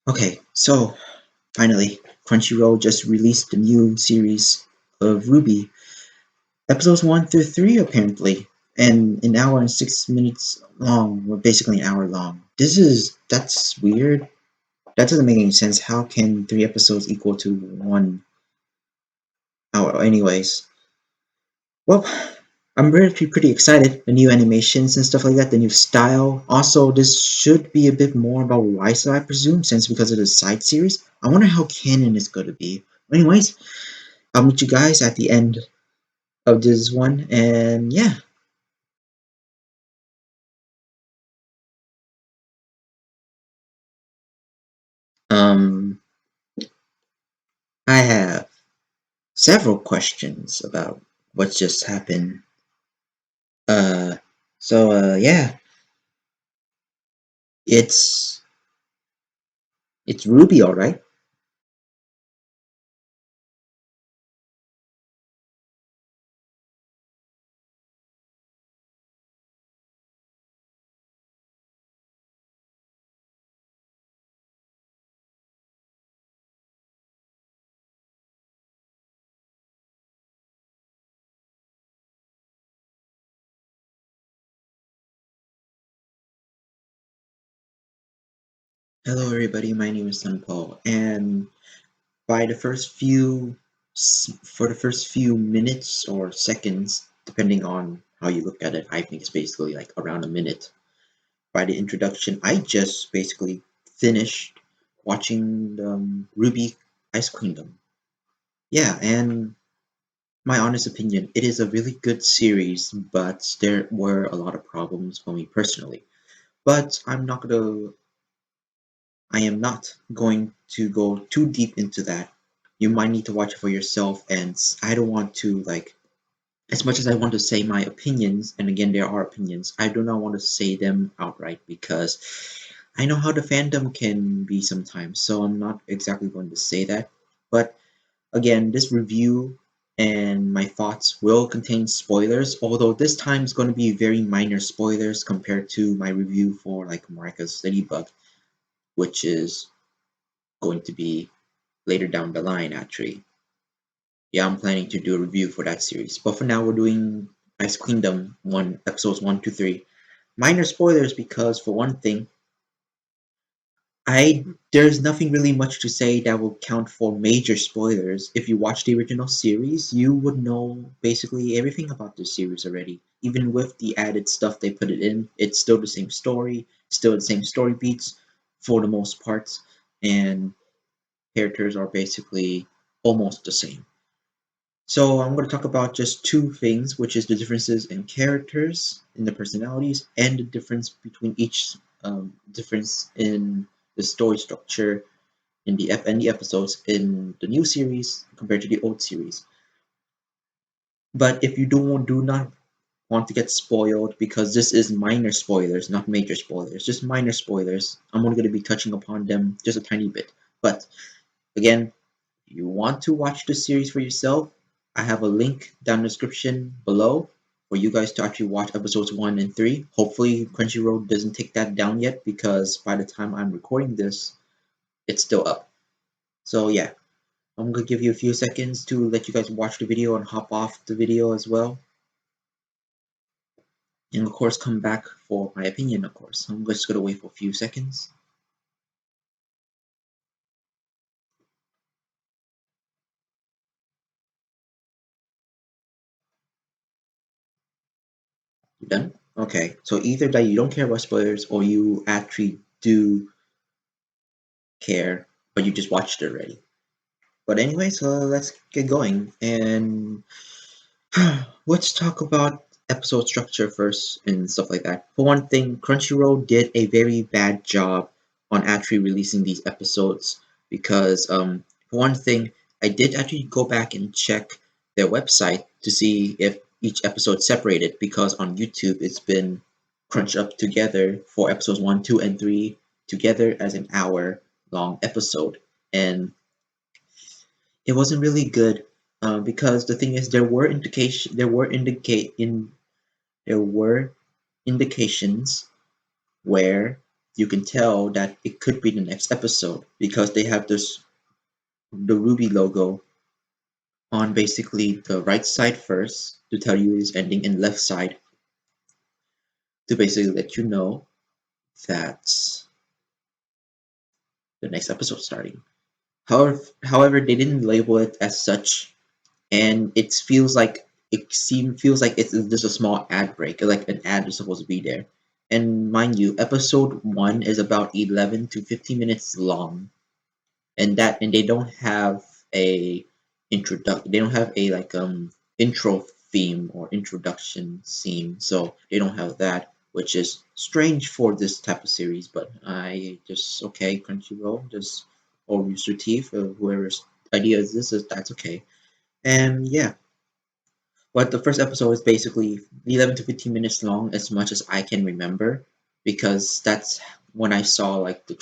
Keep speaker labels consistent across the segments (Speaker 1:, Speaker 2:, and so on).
Speaker 1: Okay, so finally, Crunchyroll just released the new series of RWBY, episodes 1 through 3 apparently, and an hour and 6 minutes long, or basically an hour long. That's weird. That doesn't make any sense. How can 3 episodes equal to 1 hour? Anyways, well, I'm really pretty excited. The new animations and stuff like that, the new style. Also, this should be a bit more about Weiss, I presume, since because of the side series. I wonder how canon it's going to be. Anyways, I'll meet you guys at the end of this one, and yeah. Um, I have several questions about what just happened. Uh, yeah, it's it's Ruby, all right. Hello, everybody. My name is Sun Paul, and by the first few for the first few minutes or seconds, depending on how you look at it, I think it's basically like around a minute. By the introduction, I just basically finished watching Ruby Ice Queendom. Yeah, and my honest opinion, it is a really good series, but there were a lot of problems for me personally. But I am not going to go too deep into that. You might need to watch it for yourself, and I don't want to like as much as I want to say my opinions, and again there are opinions, I do not want to say them outright because I know how the fandom can be sometimes, so I'm not exactly going to say that. But again, this review and my thoughts will contain spoilers, although this time is going to be very minor spoilers compared to my review for like Marika's Ladybug, which is going to be later down the line actually. Yeah, I'm planning to do a review for that series. But for now, we're doing Ice Queendom one episodes 1 to 3. Minor spoilers because for one thing, I there's nothing really much to say that will count for major spoilers. If you watch the original series, you would know basically everything about the series already. Even with the added stuff they put it in, it's still the same story, still the same story beats for the most parts, and characters are basically almost the same. So I'm going to talk about just two things, which is the differences in characters, in the personalities, and the difference between each difference in the story structure in the episodes in the new series compared to the old series. But if you do not want to get spoiled, because this is minor spoilers, not major spoilers, just minor spoilers, I'm only going to be touching upon them just a tiny bit. But again, you want to watch the series for yourself, I have a link down in the description below for you guys to actually watch episodes 1 and 3. Hopefully Crunchyroll doesn't take that down yet because by the time I'm recording this, it's still up. So yeah, I'm gonna give you a few seconds to let you guys watch the video and hop off the video as well. And of course come back for my opinion, of course. I'm just gonna wait for a few seconds. You done? Okay, so either that you don't care about spoilers or you actually do care, but you just watched it already. But anyway, so let's get going and let's talk about episode structure first and stuff like that. For one thing, Crunchyroll did a very bad job on actually releasing these episodes because for one thing, I did actually go back and check their website to see if each episode separated because on YouTube it's been crunched up together for episodes 1, 2, and 3 together as an hour long episode. And it wasn't really good because the thing is there were indications where you can tell that it could be the next episode because they have the RWBY logo on basically the right side first to tell you it's ending, and left side to basically let you know that the next episode starting. However, they didn't label it as such, and it feels like it's just a small ad break, like an ad is supposed to be there. And mind you, episode 1 is about 11 to 15 minutes long, and they don't have a they don't have a intro theme or introduction scene, so they don't have that, which is strange for this type of series. But I just okay, Crunchyroll, just or Rooster Teeth, whoever's idea is this is that's okay. And yeah, but the first episode is basically 11 to 15 minutes long, as much as I can remember, because that's when I saw like the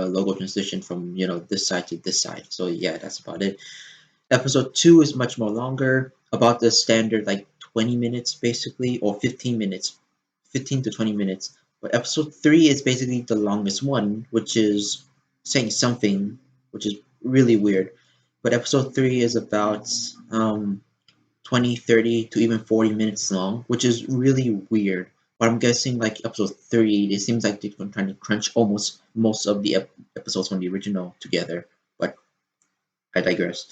Speaker 1: logo transition from this side to this side. So yeah, that's about it. Episode 2 is much more longer, about the standard like 20 minutes basically, or 15 minutes, 15 to 20 minutes. But episode 3 is basically the longest one, which is saying something, which is really weird. But episode 3 is about 20, 30 to even 40 minutes long, which is really weird. But I'm guessing like episode 3, it seems like they're trying to crunch almost most of the episodes from the original together. But I digress.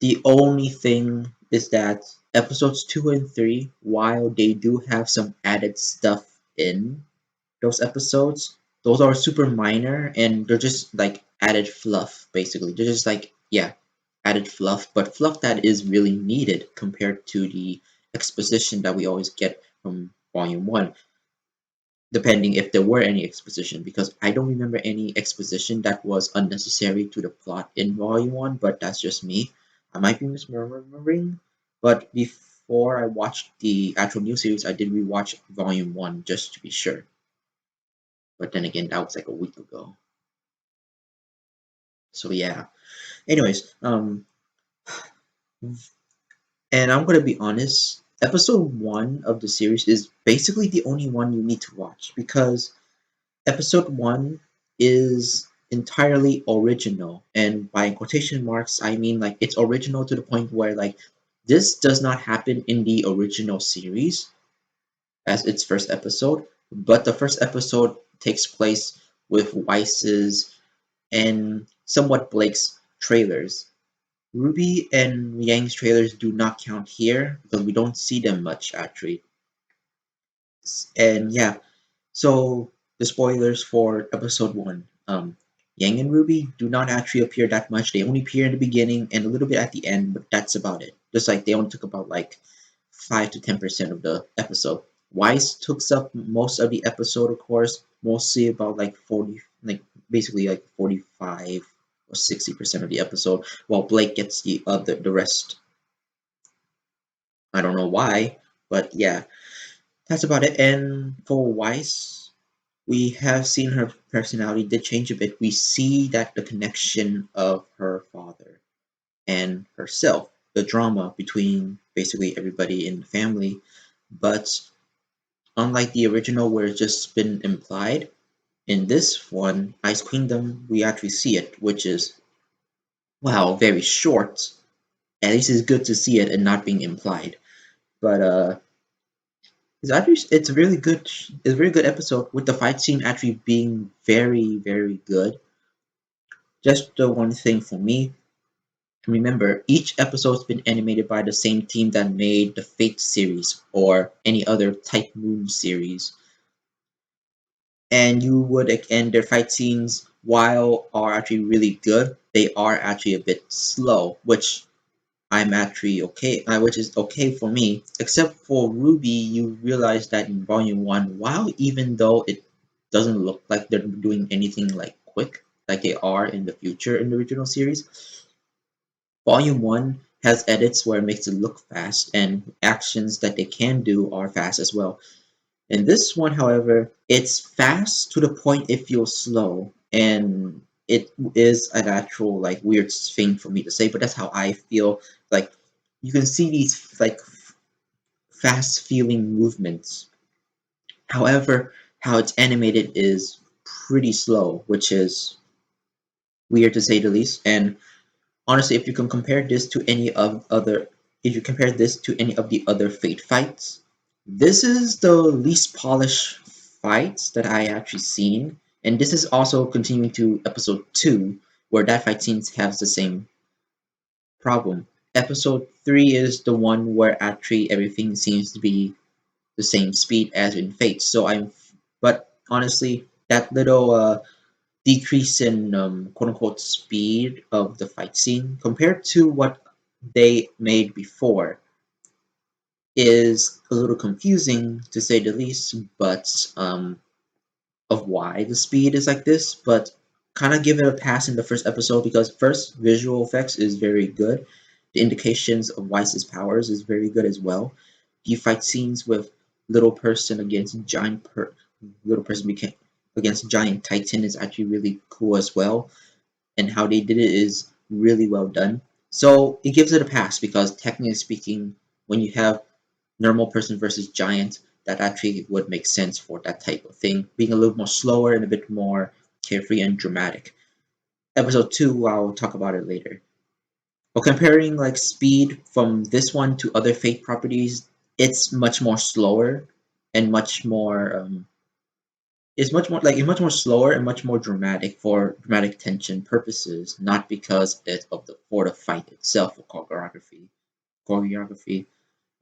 Speaker 1: The only thing is that episodes 2 and 3, while they do have some added stuff in those episodes, those are super minor and they're just like added fluff, basically. They're just like, yeah, added fluff, but fluff that is really needed compared to the exposition that we always get from Volume 1, depending if there were any exposition, because I don't remember any exposition that was unnecessary to the plot in Volume 1, but that's just me. I might be misremembering, but before I watched the actual new series, I did rewatch Volume 1 just to be sure. But then again, that was like a week ago. So yeah. Anyways, and I'm gonna be honest, episode 1 of the series is basically the only one you need to watch because episode 1 is entirely original, and by quotation marks I mean like it's original to the point where like this does not happen in the original series as its first episode, but the first episode takes place with Weiss's and somewhat Blake's trailers. Ruby and Yang's trailers do not count here because we don't see them much actually. And yeah, so the spoilers for episode 1. Yang and Ruby do not actually appear that much. They only appear in the beginning and a little bit at the end, but that's about it. Just like they only took about like 5 to 10% of the episode. Weiss took up most of the episode, of course, mostly about like 40, like basically like 45 or 60% of the episode, while Blake gets the rest. I don't know why, but yeah, that's about it. And for Weiss, we have seen her personality did change a bit. We see that the connection of her father and herself, the drama between basically everybody in the family, but unlike the original where it's just been implied, in this one, Ice Queendom, we actually see it, which is, wow, very short. At least it's good to see it and not being implied. But it's a really good, it's a very good episode with the fight scene actually being very, very good. Just the one thing for me, remember, each episode's been animated by the same team that made the Fate series or any other Type Moon series. And you would and their fight scenes, while are actually really good, they are actually a bit slow, which I'm actually okay, which is okay for me. Except for RWBY, you realize that in Volume 1, while even though it doesn't look like they're doing anything like quick, like they are in the future in the original series, Volume 1 has edits where it makes it look fast, and actions that they can do are fast as well. In this one, however, it's fast to the point it feels slow, and it is an actual like weird thing for me to say, but that's how I feel. Like you can see these like fast feeling movements. However, how it's animated is pretty slow, which is weird to say the least. And honestly, if you can compare this to any of other, if you compare this to any of the other Fate fights, this is the least polished fights that I actually seen. And this is also continuing to episode 2, where that fight seems has the same problem. Episode 3 is the one where actually everything seems to be the same speed as in Fate. But honestly, that little decrease in quote unquote speed of the fight scene compared to what they made before is a little confusing to say the least, but of why the speed is like this, but kind of give it a pass in the first episode because first visual effects is very good. The indications of Weiss's powers is very good as well. The fight scenes with little person against little person became against giant titan is actually really cool as well, and how they did it is really well done. So it gives it a pass because technically speaking, when you have normal person versus giant, that actually would make sense for that type of thing, being a little more slower and a bit more carefree and dramatic. Episode 2, I'll talk about it later. But comparing like speed from this one to other Fate properties, it's much more slower and much more it's much more slower and much more dramatic for dramatic tension purposes, not because it's of the for the fight itself or choreography. Choreography.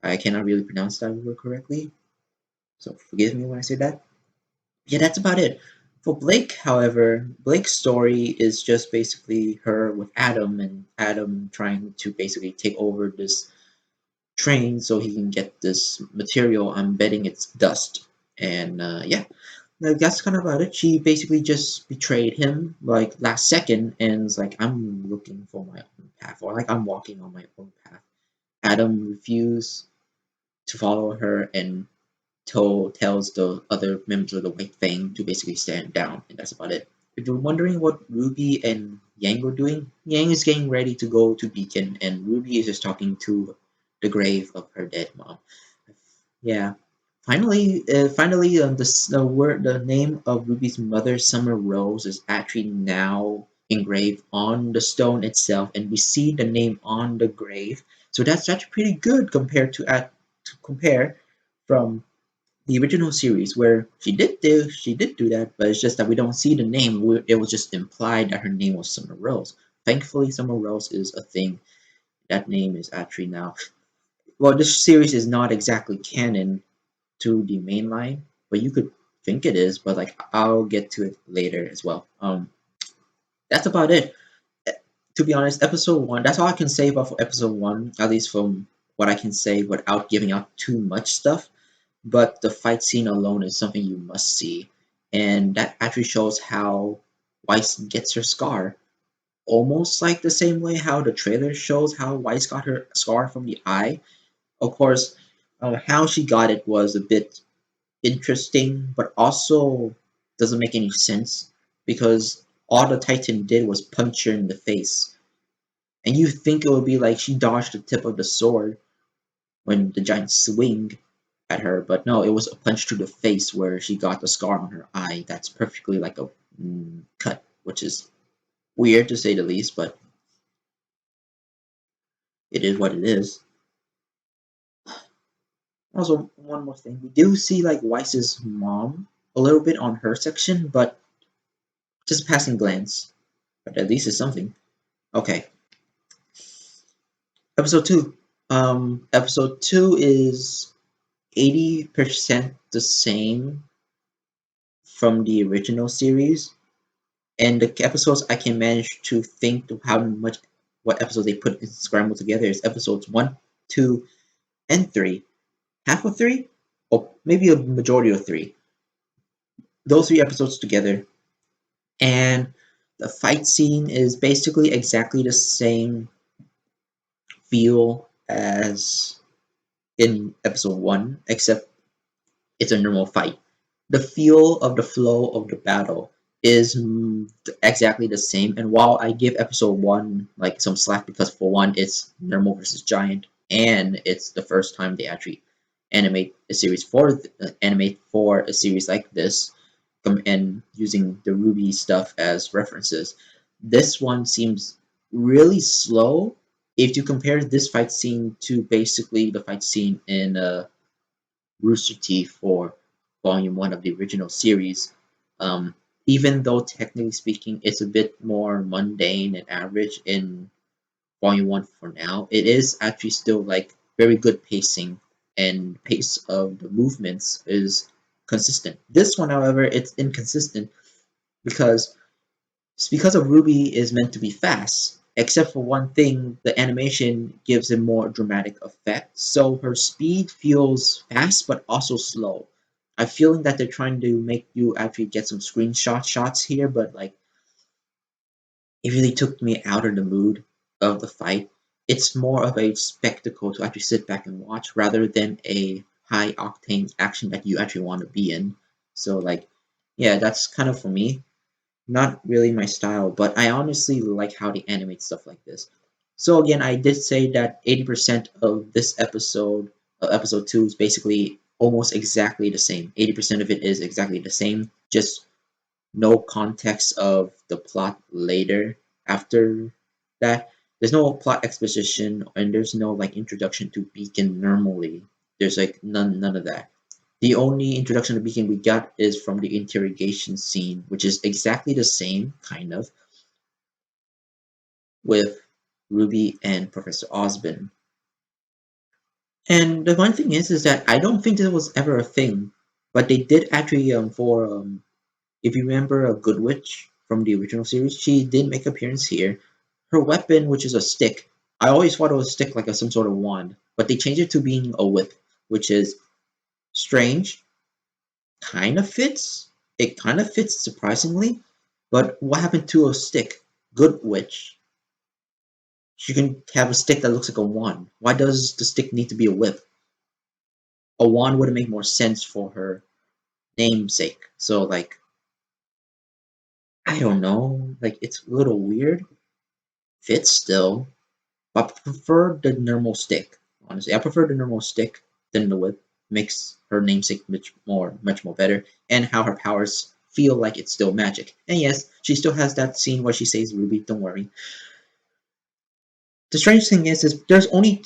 Speaker 1: I cannot really pronounce that word correctly, so forgive me when I say that. Yeah, that's about it. For Blake, however, Blake's story is just basically her with Adam and Adam trying to basically take over this train so he can get this material. I'm betting it's dust. And yeah, that's kind of about it. She basically just betrayed him like last second and is like, I'm looking for my own path, or like I'm walking on my own path. Adam refused to follow her and tells the other members of the White Fang to basically stand down, and that's about it. If you're wondering what Ruby and Yang are doing, Yang is getting ready to go to Beacon, and Ruby is just talking to the grave of her dead mom. Yeah. Finally, the name of Ruby's mother, Summer Rose, is actually now engraved on the stone itself, and we see the name on the grave. So that's actually pretty good compared to compare from the original series where she did do that, but it's just that we don't see the name. It was just implied that her name was Summer Rose. Thankfully, Summer Rose is a thing. That name is actually now. Well, this series is not exactly canon to the main line, but you could think it is. But like, I'll get to it later as well. That's about it. To be honest, episode one. That's all I can say about for episode one, at least from what I can say without giving out too much stuff. But the fight scene alone is something you must see, and that actually shows how Weiss gets her scar, almost like the same way how the trailer shows how Weiss got her scar from the eye. Of course, how she got it was a bit interesting, but also doesn't make any sense because all the Titan did was punch her in the face, and you think it would be like she dodged the tip of the sword when the giant swing at her, but no, it was a punch to the face where she got the scar on her eye. That's perfectly like a cut, which is weird to say the least, but it is what it is. Also, one more thing, we do see like Weiss's mom a little bit on her section, but just a passing glance. But at least it's something. Okay, episode two. Episode two is 80% the same from the original series, and the episodes I can manage to think of how much what episodes they put in scrambled together is episodes 1, 2, and 3. Half of 3? Or maybe a majority of 3. Those 3 episodes together. And the fight scene is basically exactly the same feel as in episode 1, except it's a normal fight. The feel of the flow of the battle is exactly the same. And while I give episode 1 like some slack because for one, it's normal versus giant, and it's the first time they actually animate a series for animate for a series like this, and using the RWBY stuff as references. This one seems really slow if you compare this fight scene to basically the fight scene in Rooster Teeth for Volume 1 of the original series. Um, Even though technically speaking it's a bit more mundane and average in Volume 1 for now, it is actually still like very good pacing, and pace of the movements is consistent. This one, however, it's inconsistent because it's because of RWBY is meant to be fast. Except for one thing, the animation gives a more dramatic effect, so her speed feels fast but also slow. I'm feeling that they're trying to make you actually get some screenshot shots here, but like it really took me out of the mood of the fight. It's more of a spectacle to actually sit back and watch rather than a high octane action that you actually want to be in. So like, yeah, that's kind of for me. Not really my style, but I honestly like how they animate stuff like this. So again, I did say that 80% of this episode, episode 2, is basically almost exactly the same. 80% of it is exactly the same, just no context of the plot later after that. There's no plot exposition and there's no like introduction to Beacon normally. There's like none of that. The only introduction to Beacon we got is from the interrogation scene, which is exactly the same, kind of, with RWBY and Professor Osborn. And the one thing is that I don't think this was ever a thing, but they did actually for if you remember a Good Witch from the original series, she did make an appearance here. Her weapon, which is a stick, I always thought it was a stick like some sort of wand, but they changed it to being a whip, which is strange. Kind of fits. It kind of fits surprisingly, but what happened to a stick? Good Witch. She can have a stick that looks like a wand. Why does the stick need to be a whip? A wand would make more sense for her namesake. So like, I don't know. Like it's a little weird. Fits still, but I prefer the normal stick. Honestly, I prefer the normal stick than the whip. Makes her namesake much more better, and how her powers feel like it's still magic. And yes, she still has that scene where she says, "RWBY, don't worry." The strange thing is there's only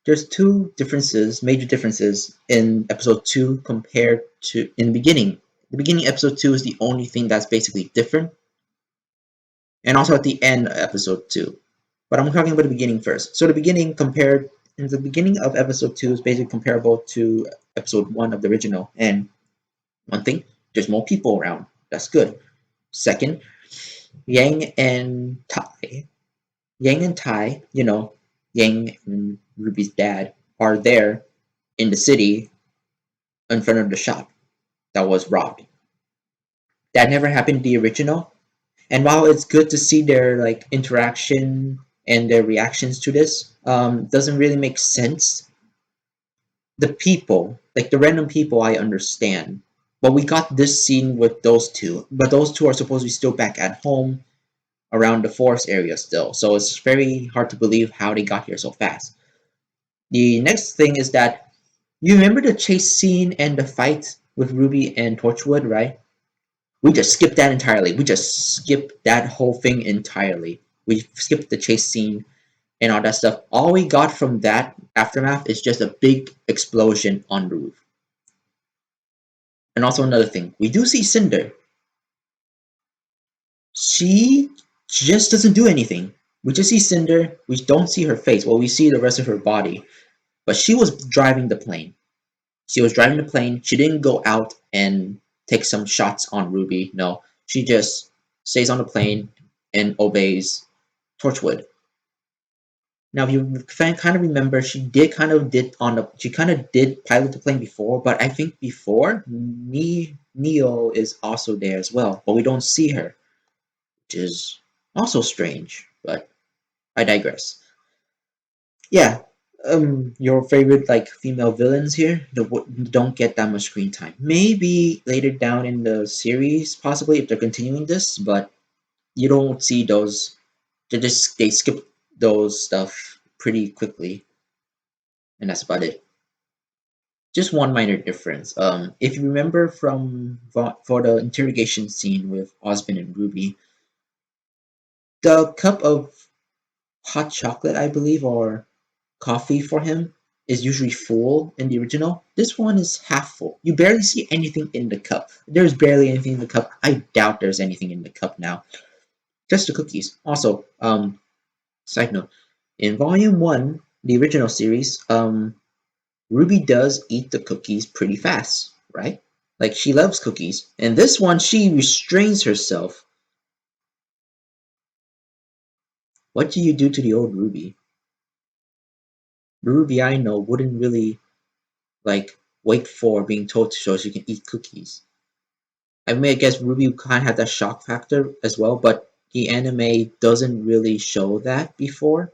Speaker 1: there's two differences, major differences in episode 2 compared to in the beginning. The beginning episode 2 is the only thing that's basically different, and also at the end of episode 2. But I'm talking about the beginning first. So the beginning compared in the beginning of episode 2 is basically comparable to episode 1 of the original. And one thing, there's more people around. That's good. Second, Yang and Tai. Yang and Tai, Yang and RWBY's dad are there in the city in front of the shop that was robbed. That never happened in the original. And while it's good to see their like interaction and their reactions to this, doesn't really make sense. The people, like the random people, I understand, but we got this scene with those two, but those two are supposed to be still back at home around the forest area still, so it's very hard to believe how they got here so fast. The next thing is that you remember the chase scene and the fight with RWBY and Torchwood, right? We just skipped that entirely. We just skipped that whole thing entirely. We skipped the chase scene and all that stuff. All we got from that aftermath is just a big explosion on the roof. And also another thing, we do see Cinder. She just doesn't do anything. We just see Cinder. We don't see her face. Well, we see the rest of her body. But she was driving the plane. She was driving the plane. She didn't go out and take some shots on RWBY. No, she just stays on the plane and obeys Torchwood. Now, if you kind of remember, she kind of did pilot the plane before, but I think before Neo is also there as well, but we don't see her, which is also strange. But I digress. Yeah, your favorite like female villains here don't get that much screen time. Maybe later down in the series, possibly if they're continuing this, but you don't see those. They skip those stuff pretty quickly, and that's about it. Just one minor difference. If you remember from for the interrogation scene with Osmond and Ruby, the cup of hot chocolate, I believe, or coffee for him is usually full in the original. This one is half full. You barely see anything in the cup. There's barely anything in the cup. I doubt there's anything in the cup now. Just the cookies. Also, side note, in Volume 1, the original series, Ruby does eat the cookies pretty fast, right? Like, she loves cookies. And this one, she restrains herself. What do you do to the old Ruby? The Ruby I know wouldn't really, like, wait for being told to so she can eat cookies. I mean, I guess Ruby kind of had that shock factor as well, but the anime doesn't really show that before.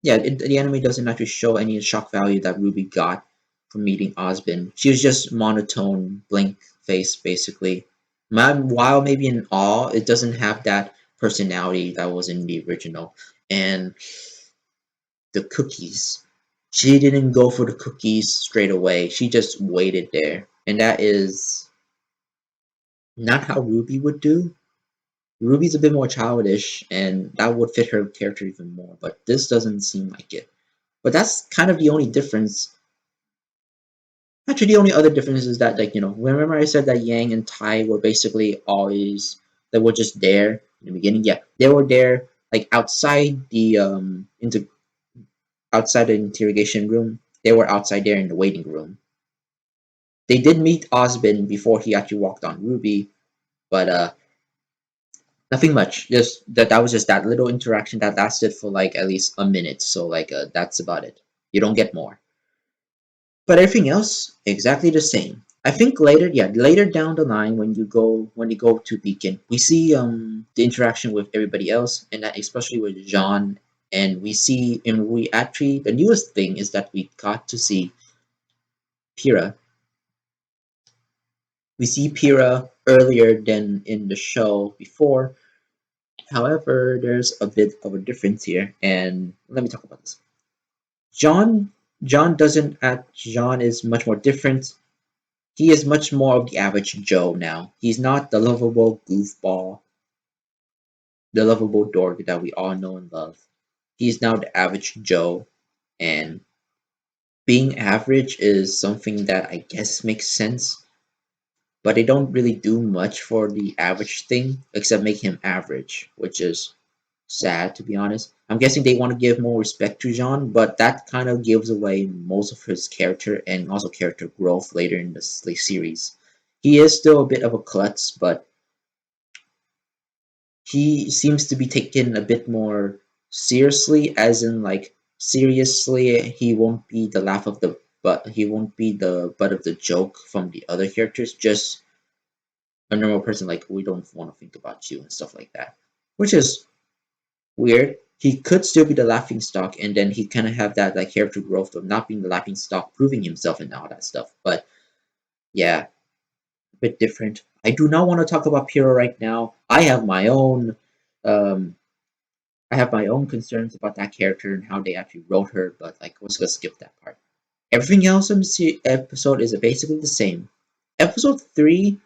Speaker 1: Yeah, the anime doesn't actually show any shock value that Ruby got from meeting Osmond. She was just monotone, blank face, basically. While maybe in awe, it doesn't have that personality that was in the original. And the cookies. She didn't go for the cookies straight away. She just waited there. And that is not how Ruby would do. Ruby's a bit more childish, and that would fit her character even more, but this doesn't seem like it. But that's kind of the only difference. Actually, the only other difference is that, like, remember I said that Yang and Tai were basically always, they were just there in the beginning? Yeah, they were there, like, outside the interrogation room. They were outside there in the waiting room. They did meet Osmond before he actually walked on Ruby, but nothing much. Just that was just that little interaction that lasted for like at least a minute. So like that's about it. You don't get more. But everything else exactly the same. I think later, yeah, later down the line when you go to Beacon, we see the interaction with everybody else, and that especially with Jean, and we actually the newest thing is that we got to see Pyrrha. We see Pyrrha earlier than in the show before. However, there's a bit of a difference here, and let me talk about this. John John doesn't act John is much more different. He is much more of the average Joe now. He's not the lovable goofball, the lovable dork that we all know and love. He's now the average Joe, and being average is something that I guess makes sense, but they don't really do much for the average thing except make him average, which is sad, to be honest. I'm guessing they want to give more respect to Jean, but that kind of gives away most of his character and also character growth later in the series. He is still a bit of a klutz, but he seems to be taken a bit more seriously, as in like seriously, he won't be the laugh of the but he won't be the butt of the joke from the other characters. Just a normal person, like we don't want to think about you and stuff like that, which is weird. He could still be the laughing stock, and then he kind of have that like character growth of not being the laughing stock, proving himself and all that stuff. But yeah, a bit different. I do not want to talk about Pyrrha right now. Um, I have my own concerns about that character and how they actually wrote her. But like, let's go skip that part. Everything else in the episode is basically the same. Episode 3,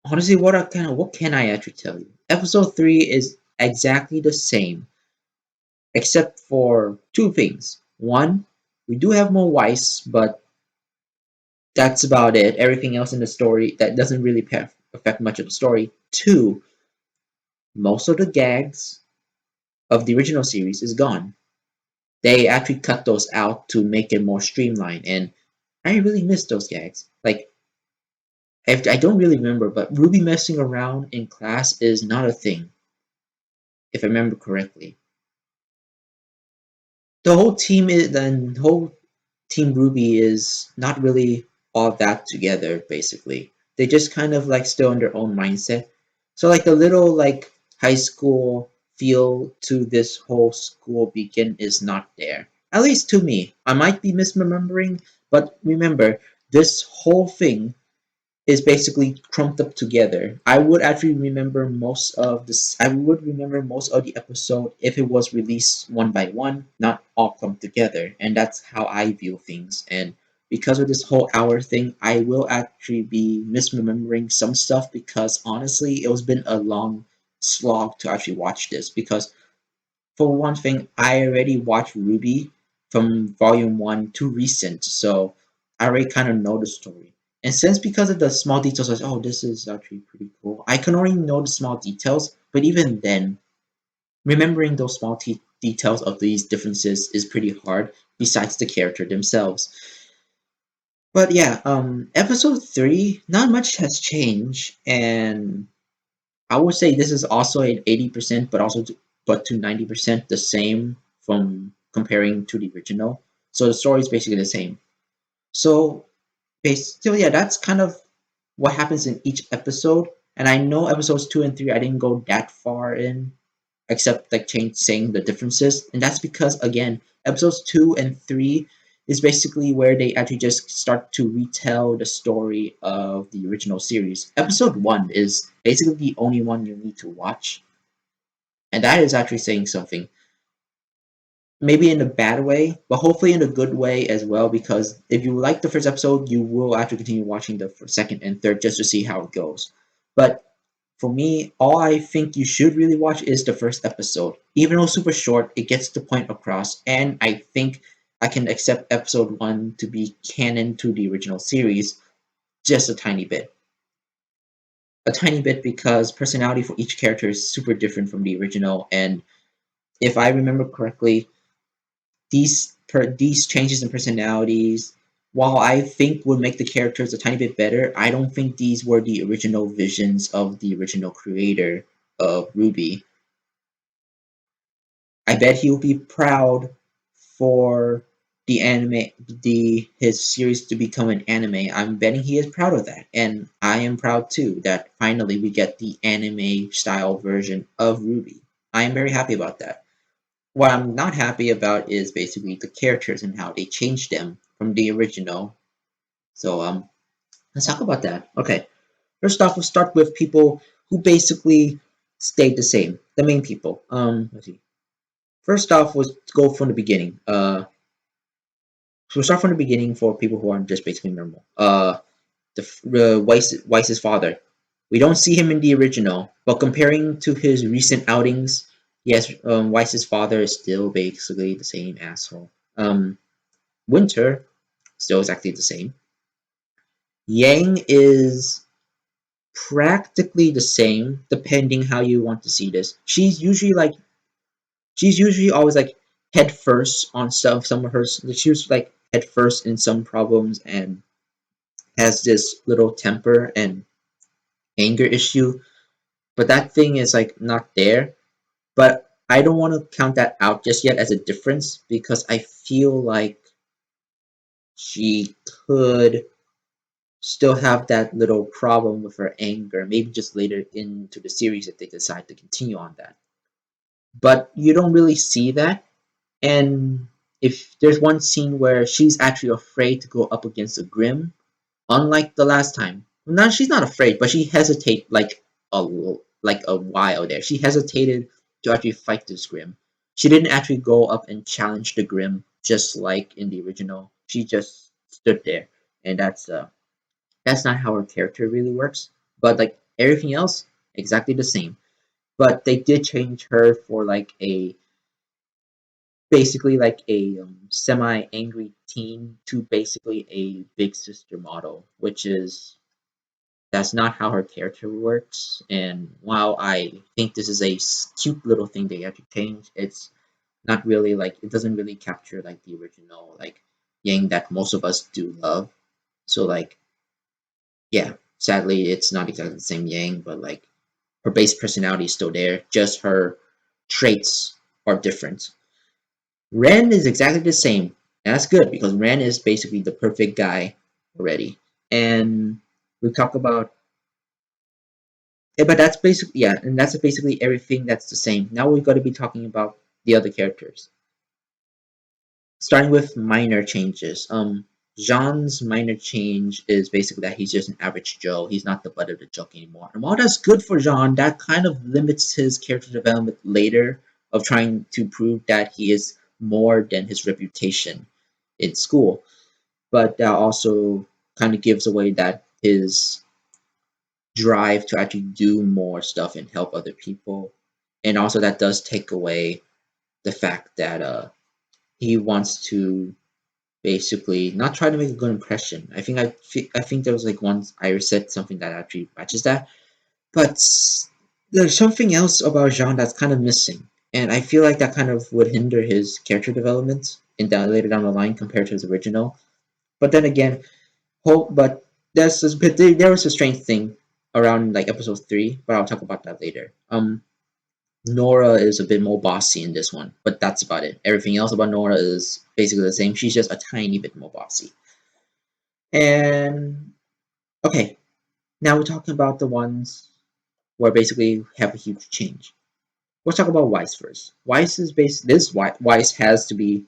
Speaker 1: honestly, what can I actually tell you? Episode 3 is exactly the same except for two things. One, we do have more Weiss, but that's about it. Everything else in the story that doesn't really affect much of the story. Two, most of the gags of the original series is gone. They actually cut those out to make it more streamlined, and I really miss those gags. Like, I don't really remember, but Ruby messing around in class is not a thing, if I remember correctly. The whole Team Ruby is not really all that together, basically. They just kind of like still in their own mindset. So like the little like high school feel to this whole school beacon is not there. At least to me. I might be misremembering, but remember, this whole thing is basically clumped up together. I would actually remember most of this. I would remember most of the episode if it was released one by one, not all clumped together. And that's how I view things. And because of this whole hour thing, I will actually be misremembering some stuff because honestly, it was been a long slog to actually watch this. Because for one thing, I already watched RWBY from volume one to recent, so I already kind of know the story. And since because of the small details, I was, oh, this is actually pretty cool. I can already know the small details, but even then, remembering those small details of these differences is pretty hard. Besides the character themselves, but yeah, episode three, not much has changed, and I would say this is also an 80%, but also but to 90% the same from comparing to the original. So the story is basically the same. So basically, yeah, that's kind of what happens in each episode. And I know episodes two and three, I didn't go that far in, except like change saying the differences, and that's because again, episodes two and three is basically where they actually just start to retell the story of the original series. Episode one is basically the only one you need to watch, and that is actually saying something. Maybe in a bad way, but hopefully in a good way as well. Because if you like the first episode, you will actually continue watching the second and third just to see how it goes. But for me, all I think you should really watch is the first episode. Even though super short, it gets the point across, and I think I can accept episode one to be canon to the original series just a tiny bit. A tiny bit because personality for each character is super different from the original, and if I remember correctly, these changes in personalities, while I think would make the characters a tiny bit better, I don't think these were the original visions of the original creator of RWBY. I bet he'll be proud for the anime, the his series to become an anime. I'm betting he is proud of that, and I am proud too that finally we get the anime style version of RWBY. I am very happy about that. What I'm not happy about is basically the characters and how they changed them from the original. So let's talk about that. Okay, first off, we'll start with people who basically stayed the same. The main people. Let's see. First off, was go from the beginning. So we'll start from the beginning for people who aren't just basically normal. Weiss's father. We don't see him in the original, but comparing to his recent outings, yes, Weiss's father is still basically the same asshole. Winter still exactly the same. Yang is practically the same, depending how you want to see this. She's usually always like head first on some of her. She was like head first in some problems and has this little temper and anger issue, but that thing is like not there. But I don't want to count that out just yet as a difference because I feel like she could still have that little problem with her anger, maybe just later into the series if they decide to continue on that. But you don't really see that. And if there's one scene where she's actually afraid to go up against a Grim, unlike the last time. Now she's not afraid, but she hesitated like a while there. She hesitated to actually fight this Grim. She didn't actually go up and challenge the Grim just like in the original. She just stood there, and that's not how her character really works. But like everything else, exactly the same. But they did change her for like a basically like a semi angry teen to basically a big sister model, which is that's not how her character works. And while I think this is a cute little thing they have to change, it's not really like it doesn't really capture like the original like Yang that most of us do love. So like yeah, sadly it's not exactly the same Yang, but like her base personality is still there. Just her traits are different. Ren is exactly the same. And that's good because Ren is basically the perfect guy already. And we talk about but that's basically yeah, and that's basically everything that's the same. Now we've got to be talking about the other characters. Starting with minor changes. Jean's minor change is basically that he's just an average Joe. He's not the butt of the joke anymore. And while that's good for Jean, that kind of limits his character development later of trying to prove that he is more than his reputation in school. But that also kind of gives away that his drive to actually do more stuff and help other people. And also that does take away the fact that he wants to basically not try to make a good impression. I think there was like once Iris said something that actually matches that, but there's something else about Jean that's kind of missing, and I feel like that kind of would hinder his character development in that later down the line compared to his original. But then again, but there was a strange thing around like episode 3, but I'll talk about that later. Nora is a bit more bossy in this one, but that's about it. Everything else about Nora is basically the same. She's just a tiny bit more bossy. And okay, now we're talking about the ones where basically have a huge change. Let's talk about Weiss first. Weiss has to be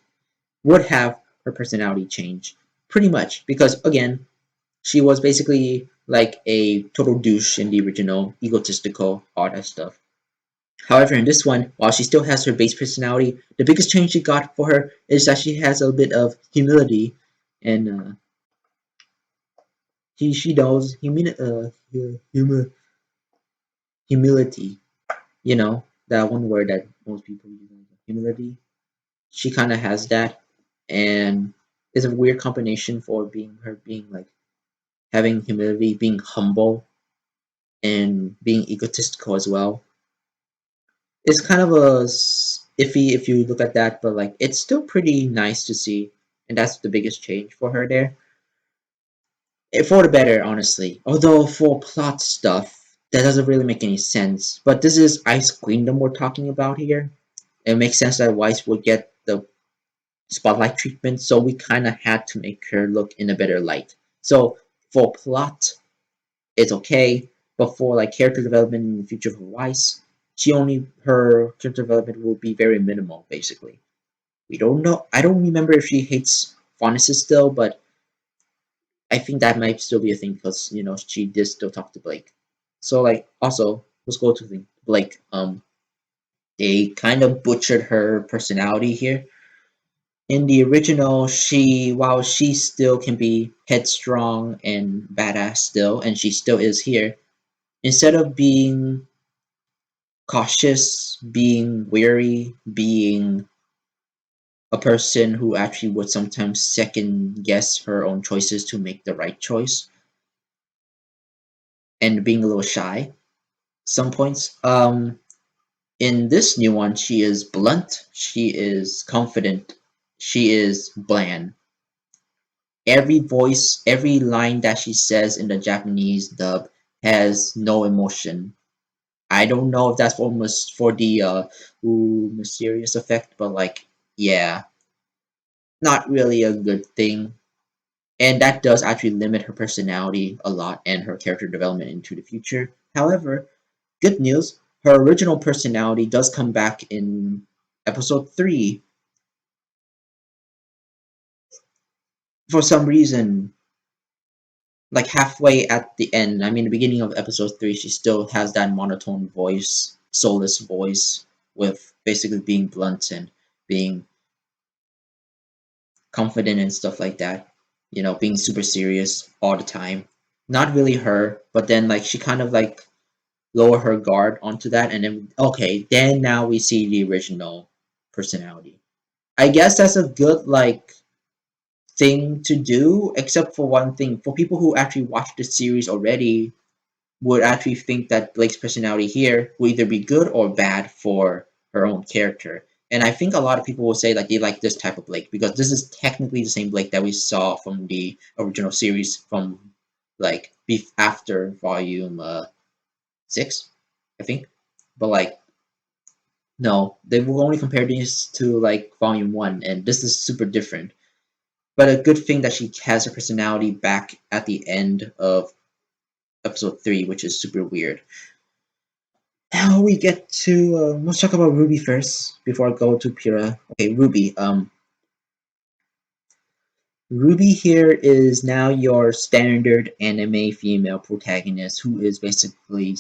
Speaker 1: would have her personality change pretty much because again, she was basically like a total douche in the original, egotistical, all that stuff. However, in this one, while she still has her base personality, the biggest change she got for her is that she has a bit of humility, and she knows humility. You know that one word that most people use, humility. She kind of has that, and it's a weird combination for being like having humility, being humble, and being egotistical as well. It's kind of a iffy if you look at that, but like it's still pretty nice to see, and that's the biggest change for her there. For the better, honestly. Although for plot stuff, that doesn't really make any sense. But this is Ice Queendom we're talking about here. It makes sense that Weiss would get the spotlight treatment, so we kind of had to make her look in a better light. So for plot, it's okay, but for like character development in the future for Weiss, her character development will be very minimal, basically. We don't know. I don't remember if she hates pharmacists still, but I think that might still be a thing because she did still talk to Blake. So like also let's go to the Blake. They kind of butchered her personality here. In the original, while she still can be headstrong and badass still, and she still is here, instead of being cautious, being wary, being a person who actually would sometimes second guess her own choices to make the right choice, and being a little shy some points. In this new one, she is blunt, she is confident, she is bland. Every voice, every line that she says in the Japanese dub has no emotion. I don't know if that's almost for the mysterious effect, but like, yeah, not really a good thing. And that does actually limit her personality a lot and her character development into the future. However, good news, her original personality does come back in episode 3 for some reason. Like halfway at the end, I mean, the beginning of episode 3, she still has that monotone voice, soulless voice, with basically being blunt and being confident and stuff like that. Being super serious all the time. Not really her, but then like she kind of like lower her guard onto that, and then okay, then now we see the original personality. I guess that's a good like thing to do, except for one thing. For people who actually watched the series already, would actually think that Blake's personality here will either be good or bad for her own character. And I think a lot of people will say that they like this type of Blake because this is technically the same Blake that we saw from the original series from like after volume 6, I think. But like no, they will only compare these to like volume 1, and this is super different. But a good thing that she has her personality back at the end of episode 3, which is super weird. Now we get to let's talk about Ruby first before I go to Pira. Okay, Ruby. Ruby here is now your standard anime female protagonist who is basically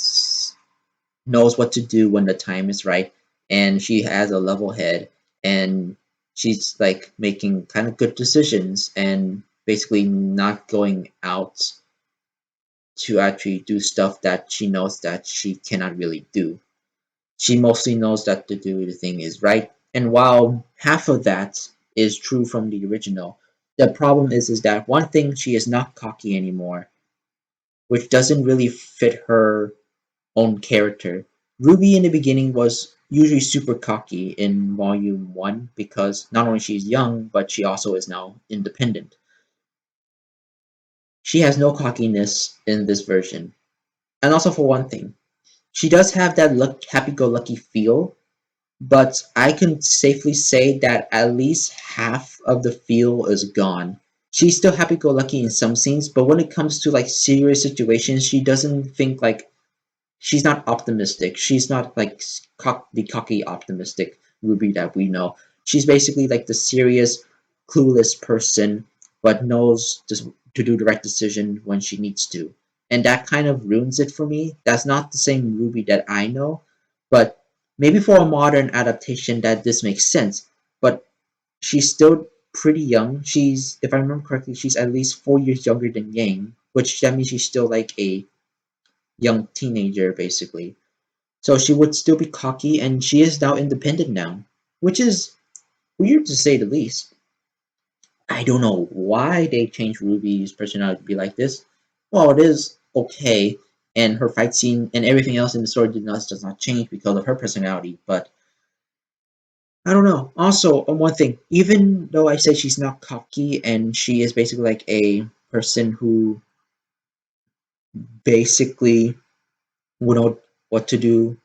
Speaker 1: knows what to do when the time is right, and she has a level head, and she's like making kind of good decisions and basically not going out to actually do stuff that she knows that she cannot really do. She mostly knows that to do the thing is right, and while half of that is true from the original, the problem is that one thing, she is not cocky anymore, which doesn't really fit her own character. Ruby in the beginning was usually super cocky in Volume 1 because not only she's young, but she also is now independent. She has no cockiness in this version. And also, for one thing, she does have that happy-go-lucky feel, but I can safely say that at least half of the feel is gone. She's still happy-go-lucky in some scenes, but when it comes to like serious situations, she doesn't think like she's not optimistic. She's not like the cocky optimistic Ruby that we know. She's basically like the serious, clueless person, but knows just to do the right decision when she needs to. And that kind of ruins it for me. That's not the same Ruby that I know, but maybe for a modern adaptation that this makes sense. But she's still pretty young. She's, if I remember correctly, she's at least 4 years younger than Yang, which that means she's still like a young teenager basically. So she would still be cocky, and she is now independent now, which is weird to say the least. I don't know why they changed Ruby's personality to be like this. Well, it is okay, and her fight scene and everything else in the story does not change because of her personality, but I don't know. Also, one thing, even though I say she's not cocky and she is basically like a person who basically would know what to do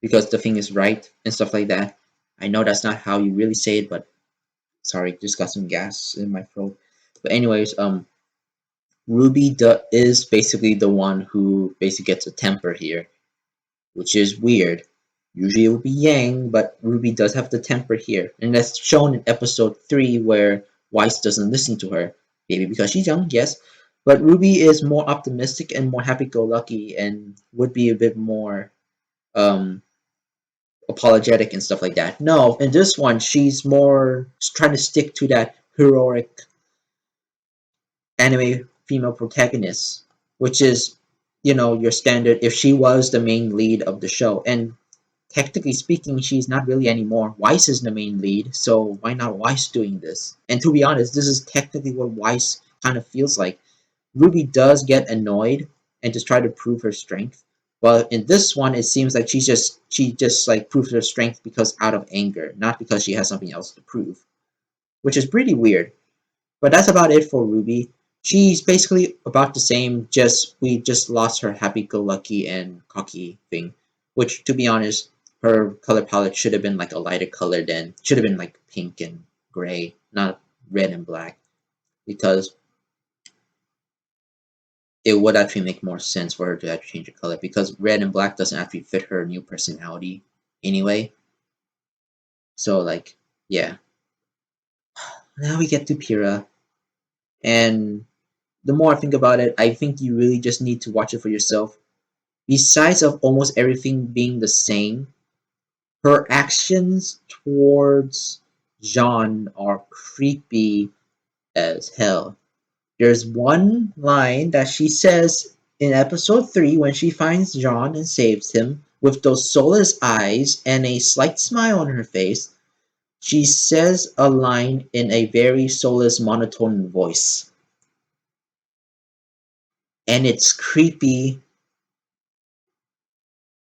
Speaker 1: because the thing is right and stuff like that. I know that's not how you really say it, but sorry, just got some gas in my throat. But anyways, Ruby is basically the one who basically gets a temper here, which is weird. Usually it would be Yang, but Ruby does have the temper here, and that's shown in episode 3 where Weiss doesn't listen to her. Maybe because she's young, yes, but Ruby is more optimistic and more happy-go-lucky and would be a bit more um apologetic and stuff like that. No, in this one, she's more trying to stick to that heroic anime female protagonist, which is, your standard if she was the main lead of the show. And technically speaking, she's not really anymore. Weiss is the main lead, so why not Weiss doing this? And to be honest, this is technically what Weiss kind of feels like. Ruby does get annoyed and just try to prove her strength. But in this one, it seems like she just like proves her strength because out of anger, not because she has something else to prove, which is pretty weird. But that's about it for Ruby. She's basically about the same. Just we just lost her happy-go-lucky and cocky thing, which to be honest, her color palette should have been like a lighter color. Then should have been like pink and gray, not red and black, because it would actually make more sense for her to actually change her color because red and black doesn't actually fit her new personality anyway. So like, yeah. Now we get to Pyrrha, and the more I think about it, I think you really just need to watch it for yourself. Besides of almost everything being the same, her actions towards Jean are creepy as hell. There's one line that she says in episode 3 when she finds John and saves him with those soulless eyes and a slight smile on her face. She says a line in a very soulless monotone voice. And it's creepy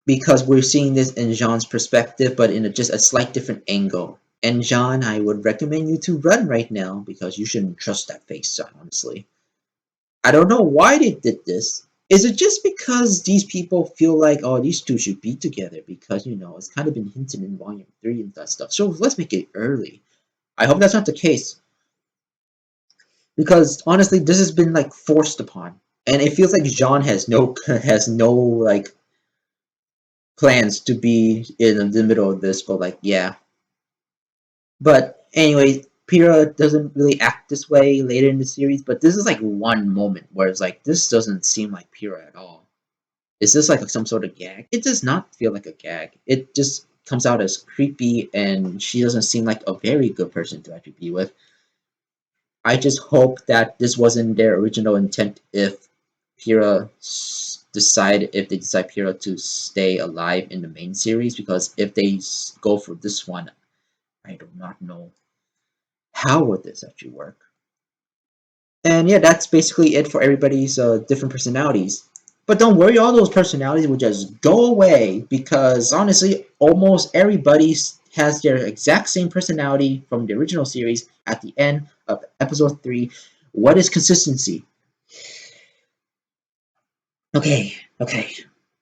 Speaker 1: because we're seeing this in Jean's perspective, but in just a slight different angle. And Jean, I would recommend you to run right now because you shouldn't trust that face, honestly. I don't know why they did this. Is it just because these people feel like, oh, these two should be together? Because, it's kind of been hinted in Volume 3 and that stuff. So let's make it early. I hope that's not the case. Because, honestly, this has been, like, forced upon. And it feels like Jean has no like, plans to be in the middle of this, but, like, yeah. But, anyway, Pyrrha doesn't really act this way later in the series, but this is like one moment where it's like this doesn't seem like Pyrrha at all. Is this like some sort of gag? It does not feel like a gag. It just comes out as creepy, and she doesn't seem like a very good person to actually be with. I just hope that this wasn't their original intent if if they decide Pyrrha to stay alive in the main series, because if they go for this one, I do not know how would this actually work. And yeah, that's basically it for everybody's different personalities. But don't worry, all those personalities will just go away because honestly, almost everybody has their exact same personality from the original series at the end of episode 3. What is consistency? Okay.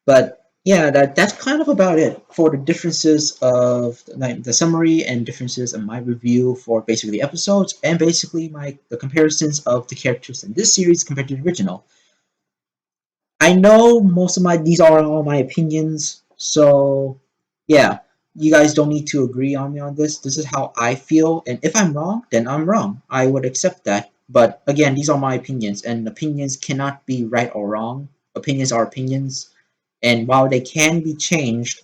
Speaker 1: But yeah, that's kind of about it for the differences of the summary and differences of my review for basically the episodes and basically the comparisons of the characters in this series compared to the original. I know most of these are all my opinions, so yeah, you guys don't need to agree on me on this. This is how I feel, and if I'm wrong, then I'm wrong. I would accept that. But again, these are my opinions, and opinions cannot be right or wrong. Opinions are opinions, and while they can be changed,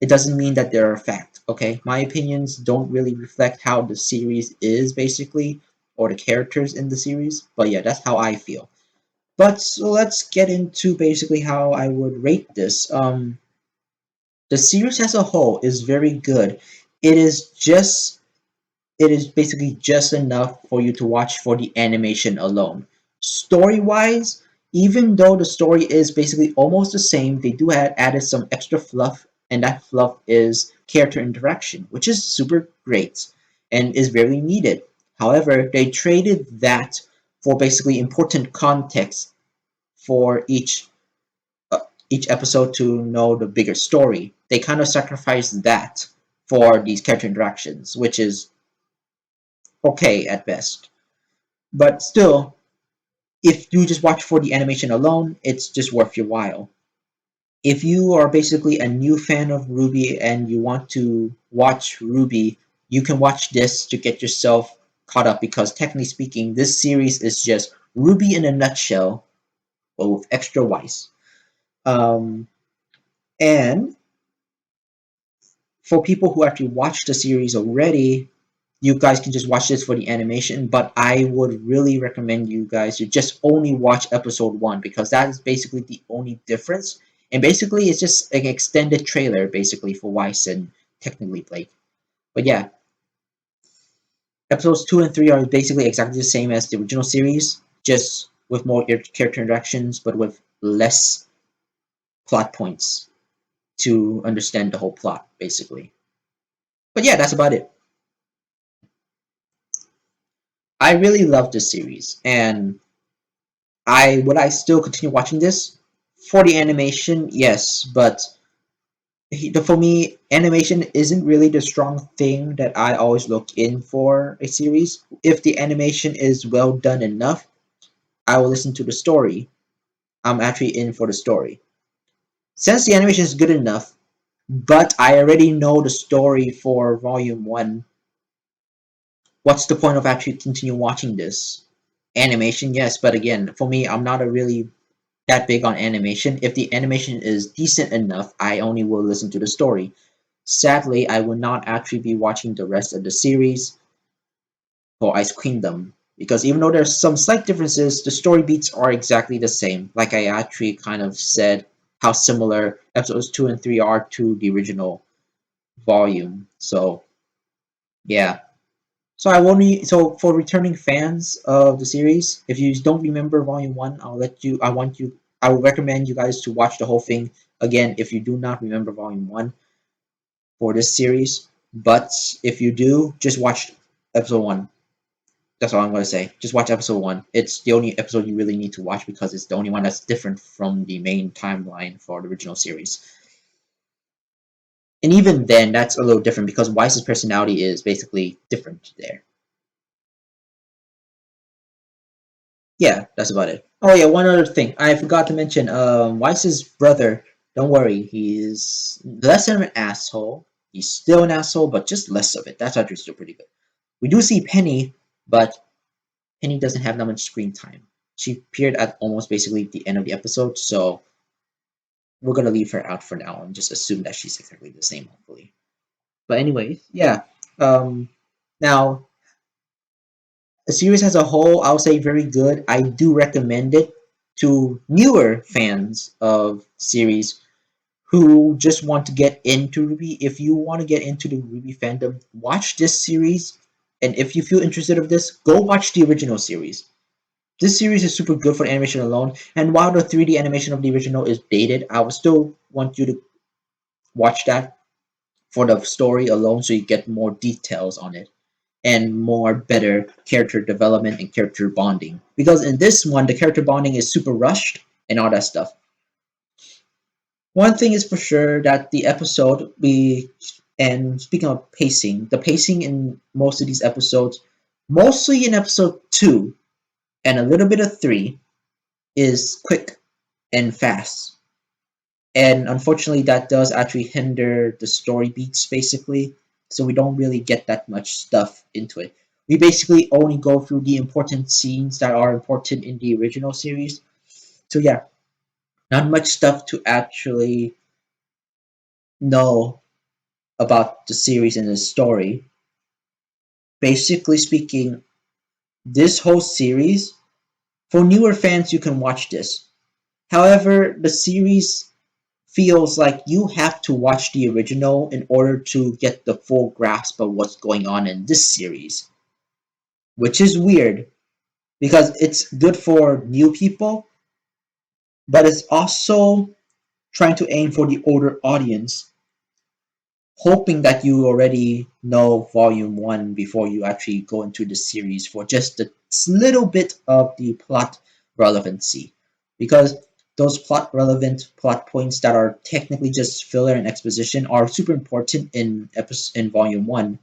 Speaker 1: it doesn't mean that they're a fact. Okay, my opinions don't really reflect how the series is basically, or the characters in the series. But yeah, that's how I feel. But so let's get into basically how I would rate this. The series as a whole is very good. It is just it is basically just enough for you to watch for the animation alone. Story wise, even though the story is basically almost the same, they do added some extra fluff, and that fluff is character interaction, which is super great and is very needed. However, they traded that for basically important context for uh, each episode to know the bigger story. They kind of sacrifice that for these character interactions, which is okay at best. But still, if you just watch for the animation alone, it's just worth your while. If you are basically a new fan of RWBY and you want to watch RWBY, you can watch this to get yourself caught up because technically speaking, this series is just RWBY in a nutshell, but with extra wise. Um, and for people who actually watched the series already, you guys can just watch this for the animation, but I would really recommend you guys to just only watch episode 1 because that is basically the only difference. And basically, it's just an extended trailer basically for Weiss and technically Blake. But yeah, episodes 2 and 3 are basically exactly the same as the original series, just with more character interactions, but with less plot points to understand the whole plot, basically. But yeah, that's about it. I really love this series, and I still continue watching this for the animation? Yes, but for me, animation isn't really the strong thing that I always look in for a series. If the animation is well done enough, I will listen to the story. I'm actually in for the story. Since the animation is good enough, but I already know the story for Volume 1, what's the point of actually continue watching this? Animation, yes, but again, for me, I'm not a really that big on animation. If the animation is decent enough, I only will listen to the story. Sadly, I will not actually be watching the rest of the series for Ice Queendom because even though there's some slight differences, the story beats are exactly the same. Like I actually kind of said how similar episodes 2 and 3 are to the original volume. So, yeah. So I won't. So for returning fans of the series, if you don't remember Volume 1, I'll let you. I want you. I would recommend you guys to watch the whole thing again if you do not remember Volume 1 for this series. But if you do, just watch Episode 1. That's all I'm going to say. Just watch Episode 1. It's the only episode you really need to watch because it's the only one that's different from the main timeline for the original series. And even then, that's a little different because Weiss's personality is basically different there. Yeah, that's about it. Oh yeah, one other thing I forgot to mention. Weiss's brother. Don't worry, he's less of an asshole. He's still an asshole, but just less of it. That's actually still pretty good. We do see Penny, but Penny doesn't have that much screen time. She appeared at almost basically the end of the episode, so we're gonna leave her out for now and just assume that she's exactly the same, hopefully. But anyways, yeah. Um, Now the series as a whole, I'll say very good. I do recommend it to newer fans of series who just want to get into RWBY. If you want to get into the RWBY fandom, watch this series. And if you feel interested of this, go watch the original series. This series is super good for animation alone. And while the 3D animation of the original is dated, I would still want you to watch that for the story alone so you get more details on it and more better character development and character bonding. Because in this one, the character bonding is super rushed and all that stuff. One thing is for sure that the episode we and speaking of pacing, the pacing in most of these episodes, mostly in episode 2 and a little bit of 3, is quick and fast. And unfortunately, that does actually hinder the story beats basically. So we don't really get that much stuff into it. We basically only go through the important scenes that are important in the original series. So yeah, not much stuff to actually know about the series and the story. Basically speaking, this whole series, for newer fans, you can watch this. However, the series feels like you have to watch the original in order to get the full grasp of what's going on in this series, which is weird because it's good for new people, but it's also trying to aim for the older audience, hoping that you already know Volume 1 before you actually go into the series for just a little bit of the plot relevancy. Because those plot relevant plot points that are technically just filler and exposition are super important in Volume 1.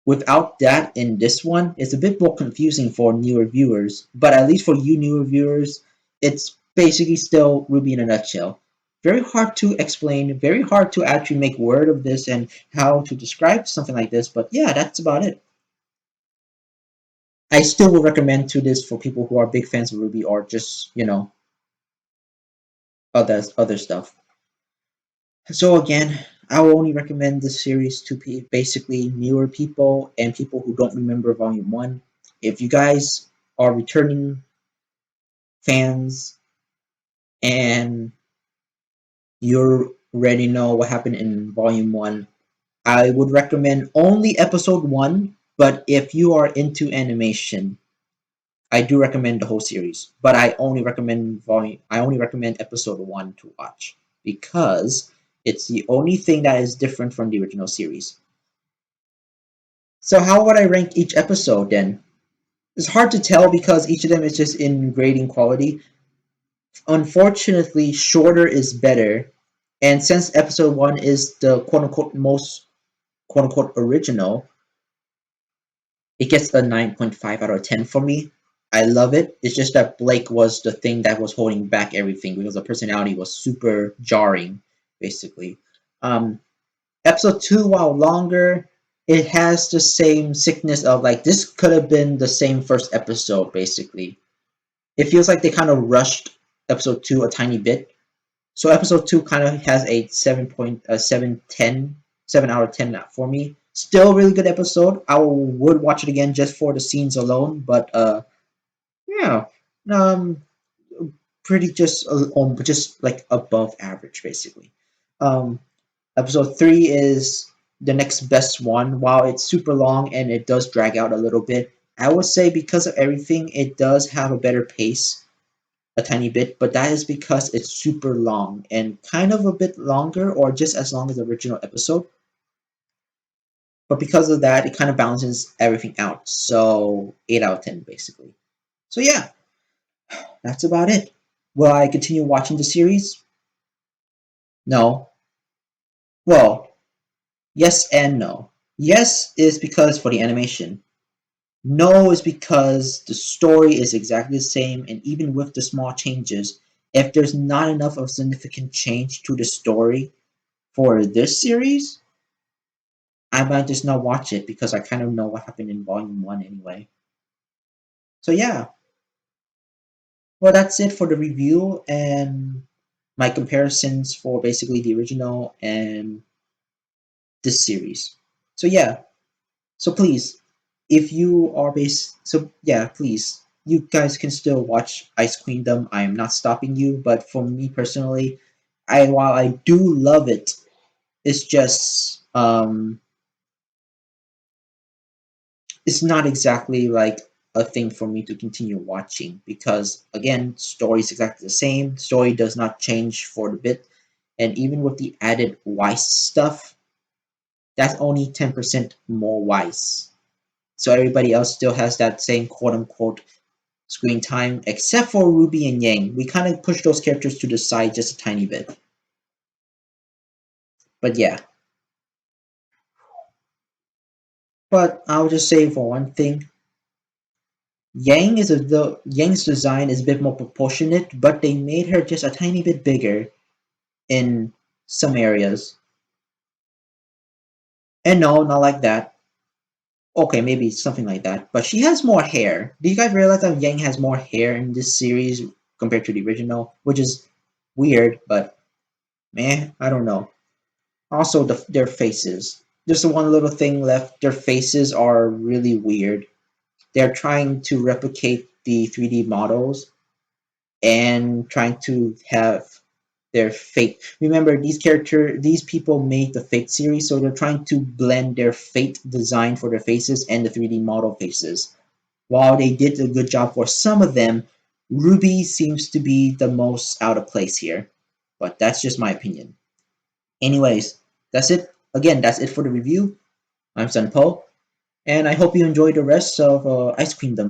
Speaker 1: Without that in this one, it's a bit more confusing for newer viewers, but at least for you newer viewers, it's basically still RWBY in a nutshell. Very hard to explain, very hard to actually make word of this and how to describe something like this, but yeah, that's about it. I still would recommend to this for people who are big fans of RWBY or just, other stuff. So again, I will only recommend this series to basically newer people and people who don't remember Volume 1. If you guys are returning fans and you already know what happened in Volume 1, I would recommend only Episode 1, but if you are into animation, I do recommend the whole series. But I only recommend Episode 1 to watch because it's the only thing that is different from the original series. So how would I rank each episode then? It's hard to tell because each of them is just in grading quality. Unfortunately, shorter is better. And since episode 1 is the quote unquote most quote unquote original, it gets a 9.5 out of 10 for me. I love it. It's just that Blake was the thing that was holding back everything because the personality was super jarring, basically. Um, Episode 2, while longer, it has the same sickness of like this could have been the same first episode, basically. It feels like they kind of rushed episode 2 a tiny bit. So episode 2 kind of has a 7 out of 10 for me. Still a really good episode. I would watch it again just for the scenes alone, but yeah, um, pretty just like above average basically. Um, Episode 3 is the next best one. While it's super long and it does drag out a little bit, I would say because of everything, it does have a better pace a tiny bit, but that is because it's super long and kind of a bit longer or just as long as the original episode. But because of that, it kind of balances everything out. So 8 out of 10 basically. So yeah, that's about it. Will I continue watching the series? No. Well, yes and no. Yes is because for the animation. No is because the story is exactly the same, and even with the small changes, if there's not enough of significant change to the story for this series, I might just not watch it because I kind of know what happened in Volume 1 anyway. So yeah, well, that's it for the review and my comparisons for basically the original and this series. So yeah, so please, if you are so yeah, please, you guys can still watch Ice Queendom. I am not stopping you, but for me personally, while I do love it, it's just it's not exactly like a thing for me to continue watching because again, story is exactly the same. Story does not change for the bit, and even with the added wise stuff, that's only 10% more wise. So everybody else still has that same quote unquote screen time, except for Ruby and Yang. We kind of push those characters to the side just a tiny bit. But yeah. But I'll just say for one thing, Yang's design is a bit more proportionate, but they made her just a tiny bit bigger in some areas. And no, not like that. Okay, maybe something like that. But she has more hair. Do you guys realize that Yang has more hair in this series compared to the original? Which is weird, but meh, I don't know. Also, their faces. Just one little thing left. Their faces are really weird. They're trying to replicate the 3D models and trying to have their fate. Remember, these people made the Fate series, so they're trying to blend their Fate design for their faces and the 3D model faces. While they did a good job for some of them, RWBY seems to be the most out of place here. But that's just my opinion. Anyways, that's it. Again, that's it for the review. I'm Sun Po, and I hope you enjoy the rest of Ice Queendom.